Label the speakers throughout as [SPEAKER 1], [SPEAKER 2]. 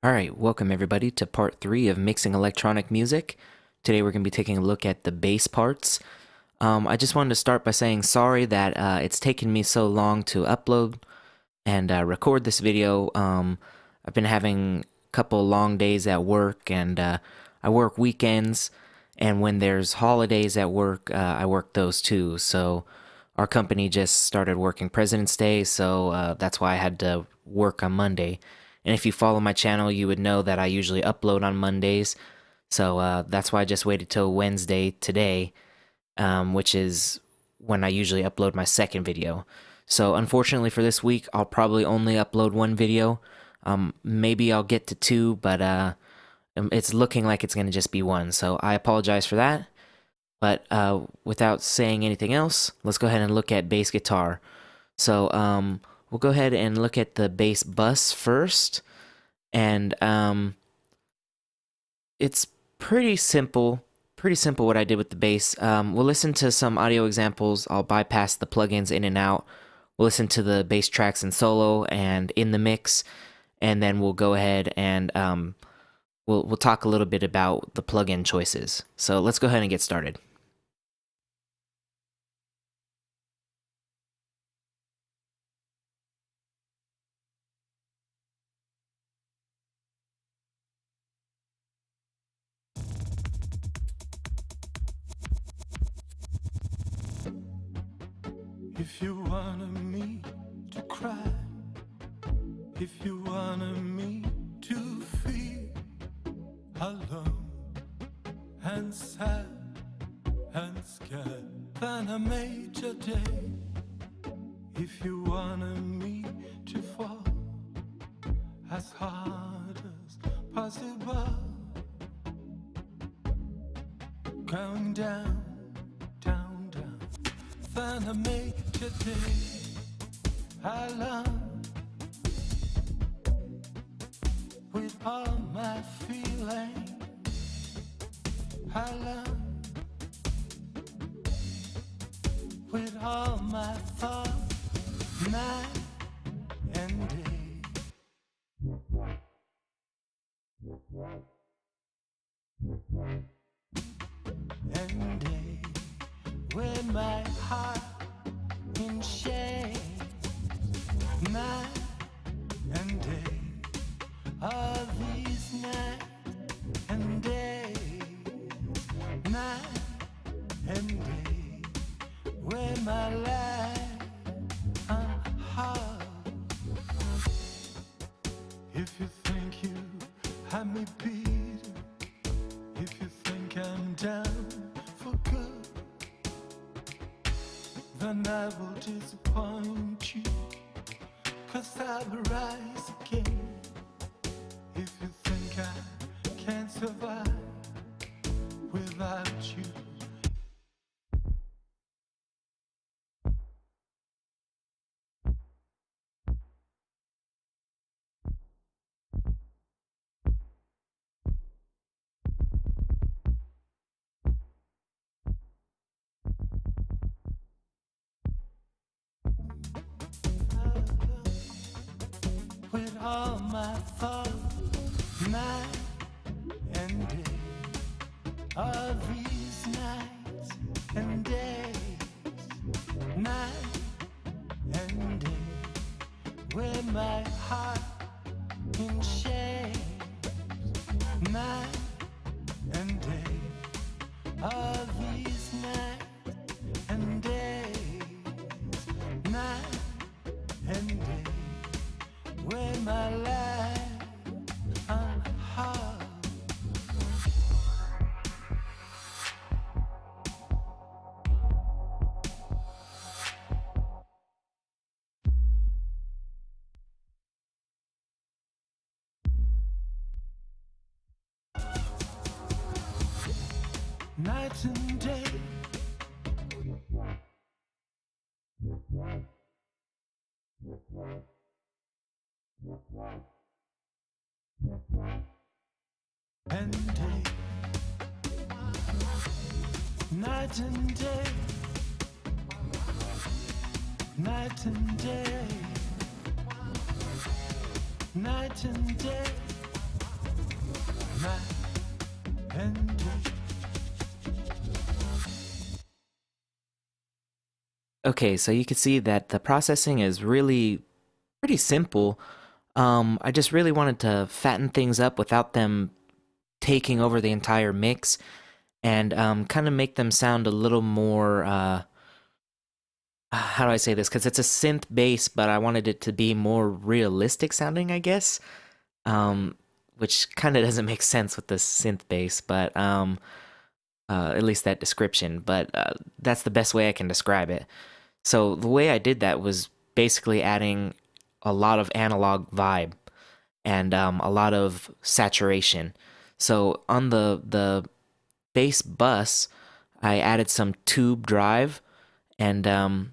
[SPEAKER 1] Alright, welcome everybody to part 3 of mixing electronic music. Today we're going to be taking a look at the bass parts. I just wanted to start by saying sorry that it's taken me so long to upload and record this video. I've been having a couple long days at work, and I work weekends, and when there's holidays at work, I work those too. So our company just started working President's Day, so that's why I had to work on Monday. And if you follow my channel, you would know that I usually upload on Mondays. So that's why I just waited till Wednesday today, which is when I usually upload my second video. So unfortunately for this week, I'll probably only upload one video. Maybe I'll get to two, but it's looking like it's going to just be one. So I apologize for that. But without saying anything else, let's go ahead and look at bass guitar. So we'll go ahead and look at the bass bus first. And it's pretty simple what I did with the bass. We'll listen to some audio examples. I'll bypass the plugins in and out. We'll listen to the bass tracks in solo and in the mix, and then we'll go ahead and we'll talk a little bit about the plugin choices. So let's go ahead and get started.
[SPEAKER 2] If you wanted me to cry, if you wanted me to feel alone and sad and scared, then I made your day. If you wanted me to fall as hard as possible, going down, down, down, then I made your day. I love with all my feelings. I love with all my thoughts, night and day. And day when my heart in shame, night and day, all these night and day, night and day, when my life unhard. If you think you have me beat, if you think I'm down for good, then I will disappoint you, 'cause I will rise again. If you think I can't survive without you, with all my thoughts, night and day, all these nights and days, night and day, with my heart in shame, night and day, all these nights and days, night and day, when my life unhard. Night and day, and day, night and day, night and day, night and day,
[SPEAKER 1] Okay, so you can see that the processing is really pretty simple. I just really wanted to fatten things up without them taking over the entire mix and kind of make them sound a little more. How do I say this? Because it's a synth bass, but I wanted it to be more realistic sounding, I guess. Which kind of doesn't make sense with the synth bass, but at least that description. But that's the best way I can describe it. So the way I did that was basically adding a lot of analog vibe and a lot of saturation. So on the bass bus, I added some tube drive, and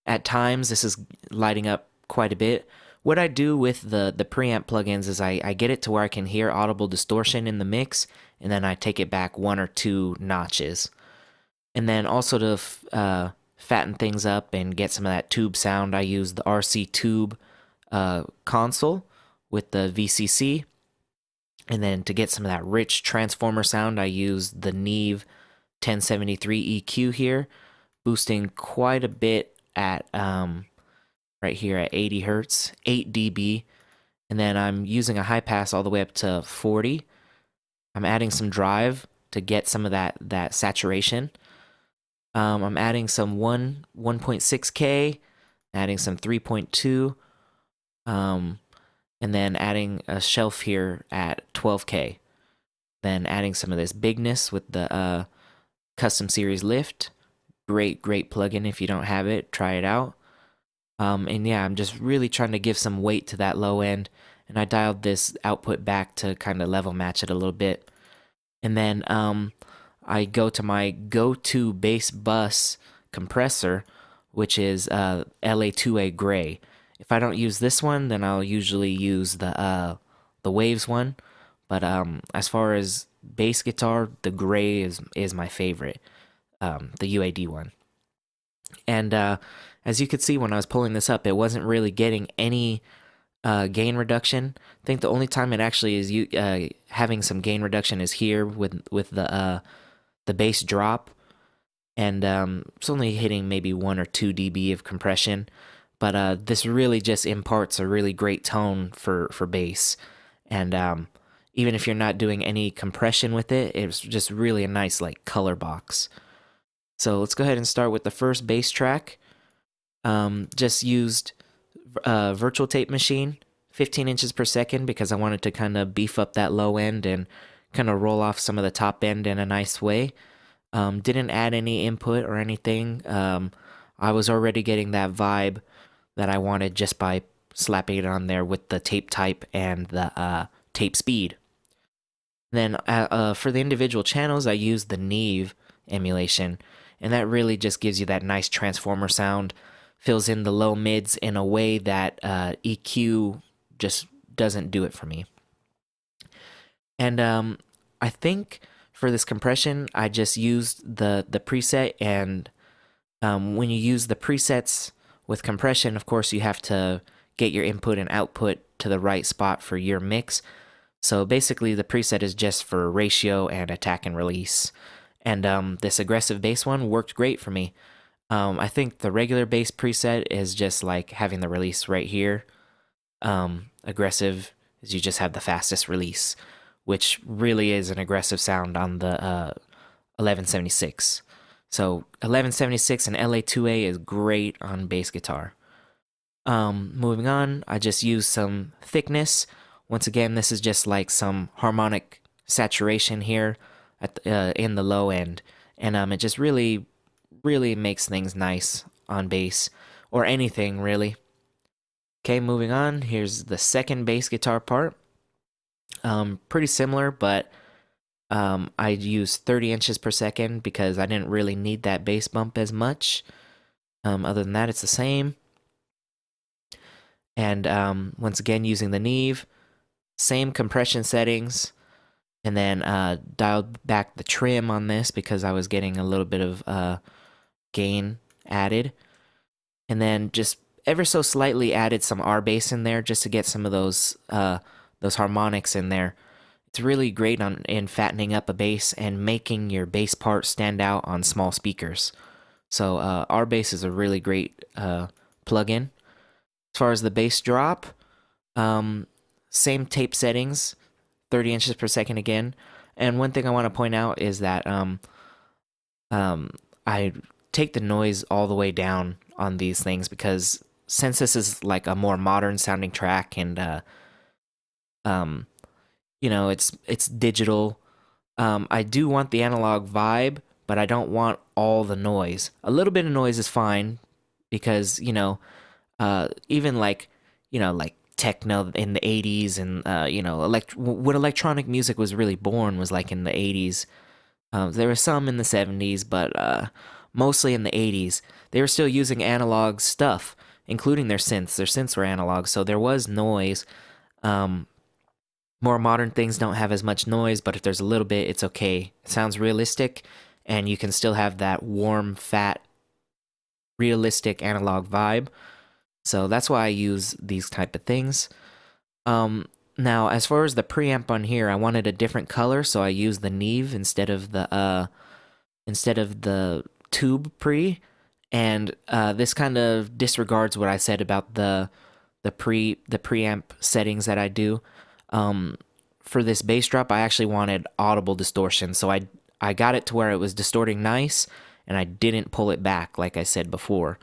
[SPEAKER 1] at times this is lighting up quite a bit. What I do with the preamp plugins is I get it to where I can hear audible distortion in the mix, and then I take it back one or two notches. And then also to fatten things up and get some of that tube sound, I use the RC tube console with the VCC. And then to get some of that rich transformer sound, I use the Neve 1073 EQ here, boosting quite a bit at right here at 80 hertz, 8 dB. And then I'm using a high pass all the way up to 40. I'm adding some drive to get some of that saturation. I'm adding some 1.6K, adding some 3.2, and then adding a shelf here at 12K. Then adding some of this bigness with the custom series lift. Great plugin. If you don't have it, try it out. And yeah, I'm just really trying to give some weight to that low end, and I dialed this output back to kind of level match it a little bit. And then I go to my go-to bass bus compressor, which is LA2A Gray. If I don't use this one, then I'll usually use the Waves one. But as far as bass guitar, the Gray is my favorite, the UAD one. And as you could see when I was pulling this up, it wasn't really getting any gain reduction. I think the only time it actually is having some gain reduction is here with the bass drop, and it's only hitting maybe 1 or 2 dB of compression. But this really just imparts a really great tone for bass, and even if you're not doing any compression with it, it's just really a nice like color box. So let's go ahead and start with the first bass track. Just used virtual tape machine, 15 inches per second, because I wanted to kind of beef up that low end and kind of roll off some of the top end in a nice way. Didn't add any input or anything. I was already getting that vibe that I wanted just by slapping it on there with the tape type and the tape speed. Then for the individual channels, I used the Neve emulation, and that really just gives you that nice transformer sound, fills in the low mids in a way that EQ just doesn't do it for me. And I think for this compression, I just used the preset, and when you use the presets with compression, of course, you have to get your input and output to the right spot for your mix. So basically, the preset is just for ratio and attack and release. And this aggressive bass one worked great for me. I think the regular bass preset is just like having the release right here. Aggressive is you just have the fastest release, which really is an aggressive sound on the 1176. So 1176 and LA2A is great on bass guitar. Moving on, I just used some thickness. Once again, this is just like some harmonic saturation here at in the low end, and it just really makes things nice on bass, or anything really. Okay, moving on, here's the second bass guitar part. Pretty similar, but I used 30 inches per second because I didn't really need that bass bump as much. Other than that, it's the same. And once again, using the Neve, same compression settings, and then dialed back the trim on this because I was getting a little bit of gain added. And then just ever so slightly added some R bass in there just to get some of those harmonics in there. It's really great in fattening up a bass and making your bass part stand out on small speakers. So our bass is a really great plugin. As far as the bass drop, same tape settings, 30 inches per second again. And one thing I want to point out is that I take the noise all the way down on these things because since this is like a more modern sounding track and it's digital, I do want the analog vibe, but I don't want all the noise. A little bit of noise is fine because even like techno in the 80s and when electronic music was really born was like in the 80s. There was some in the 70s, but mostly in the 80s. They were still using analog stuff, including their synths. Their synths were analog, so there was noise. More modern things don't have as much noise, but if there's a little bit, it's okay. It sounds realistic, and you can still have that warm, fat, realistic analog vibe. So that's why I use these type of things. Now, as far as the preamp on here, I wanted a different color, so I used the Neve instead of the tube pre, and this kind of disregards what I said about the preamp settings that I do. For this bass drop, I actually wanted audible distortion, so I got it to where it was distorting nice, and I didn't pull it back like I said before.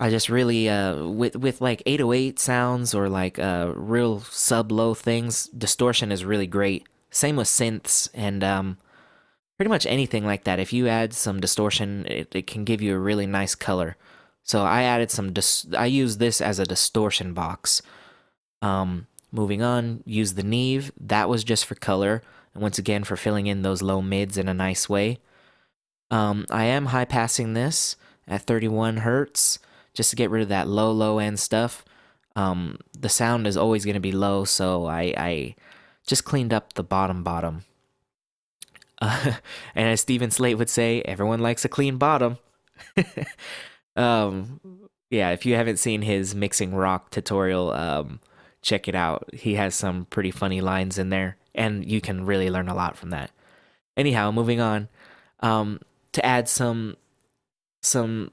[SPEAKER 1] I just really with like 808 sounds or like real sub low things, distortion is really great. Same with synths and pretty much anything like that. If you add some distortion, it can give you a really nice color. So I added some. I use this as a distortion box. Moving on, use the Neve. That was just for color, and once again for filling in those low mids in a nice way. I am high passing this at 31 hertz just to get rid of that low end stuff. The sound is always going to be low, so I just cleaned up the bottom. And as Stephen Slate would say, everyone likes a clean bottom. Yeah, if you haven't seen his mixing rock tutorial, check it out. He has some pretty funny lines in there, and you can really learn a lot from that. Anyhow, moving on. To add some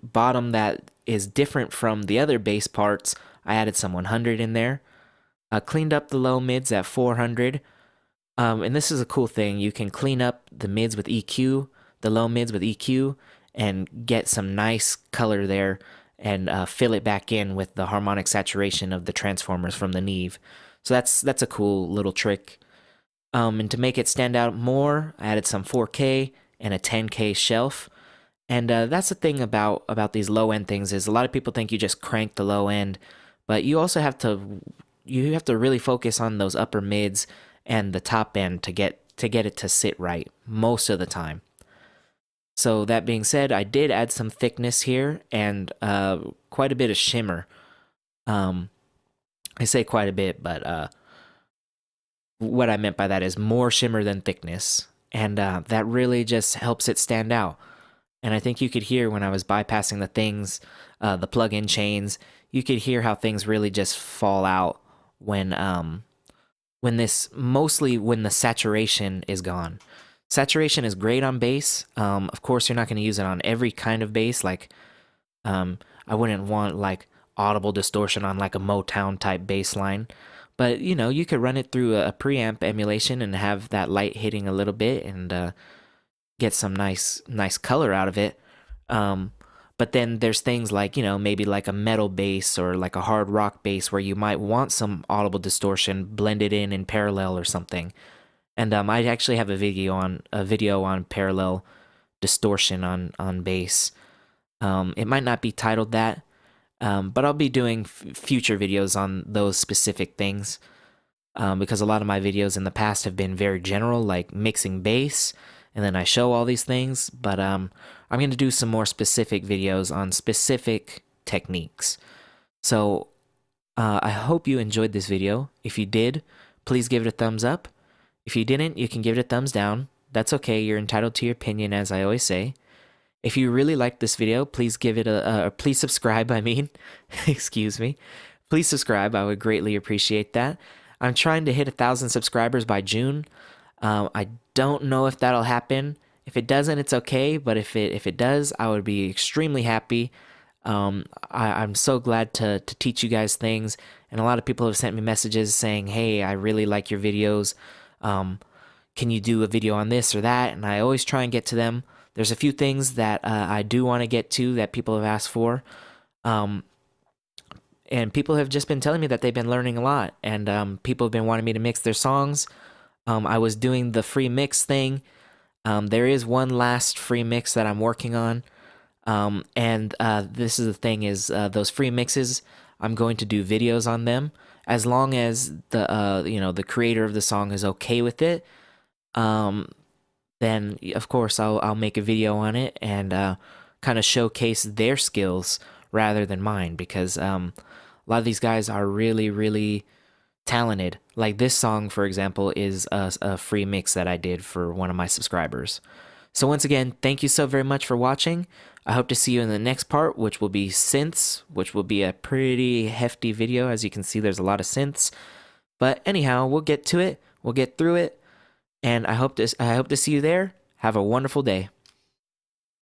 [SPEAKER 1] bottom that is different from the other bass parts, I added some 100 in there. Cleaned up the low mids at 400. And this is a cool thing. You can clean up the mids with EQ, the low mids with EQ, and get some nice color there and fill it back in with the harmonic saturation of the transformers from the Neve. So that's a cool little trick. And to make it stand out more, I added some 4K and a 10K shelf. And that's the thing about these low end things is a lot of people think you just crank the low end, but you also have to really focus on those upper mids and the top end to get it to sit right most of the time. So that being said, I did add some thickness here and quite a bit of shimmer. I say quite a bit, but what I meant by that is more shimmer than thickness, and that really just helps it stand out. And I think you could hear when I was bypassing the things, the plug-in chains, you could hear how things really just fall out when the saturation is gone. Saturation is great on bass. Of course, you're not going to use it on every kind of bass. Like, I wouldn't want like audible distortion on like a Motown type bass line. But you could run it through a preamp emulation and have that light hitting a little bit and get some nice color out of it. But then there's things like, maybe like a metal bass or like a hard rock bass where you might want some audible distortion blended in parallel or something. And I actually have a video on parallel distortion on bass. It might not be titled that, but I'll be doing future videos on those specific things because a lot of my videos in the past have been very general, like mixing bass, and then I show all these things. But I'm going to do some more specific videos on specific techniques. So I hope you enjoyed this video. If you did, please give it a thumbs up. If you didn't, you can give it a thumbs down. That's okay. You're entitled to your opinion, as I always say. If you really liked this video, please give it please subscribe. Excuse me. Please subscribe. I would greatly appreciate that. I'm trying to hit 1,000 subscribers by June. I don't know if that'll happen. If it doesn't, it's okay. But if it does, I would be extremely happy. I'm so glad to teach you guys things, and a lot of people have sent me messages saying, "Hey, I really like your videos. Can you do a video on this or that?" And I always try and get to them. There's a few things that I do want to get to that people have asked for. Um, and people have just been telling me that they've been learning a lot, and people have been wanting me to mix their songs. I was doing the free mix thing. There is one last free mix that I'm working on. And this is the thing is those free mixes, I'm going to do videos on them as long as the creator of the song is okay with it. Um, then of course I'll make a video on it and kind of showcase their skills rather than mine, because a lot of these guys are really really talented. Like this song, for example, is a free mix that I did for one of my subscribers. So once again, thank you so very much for watching. I hope to see you in the next part, which will be synths, which will be a pretty hefty video. As you can see, there's a lot of synths. But anyhow, we'll get to it. We'll get through it. And I hope to see you there. Have a wonderful day.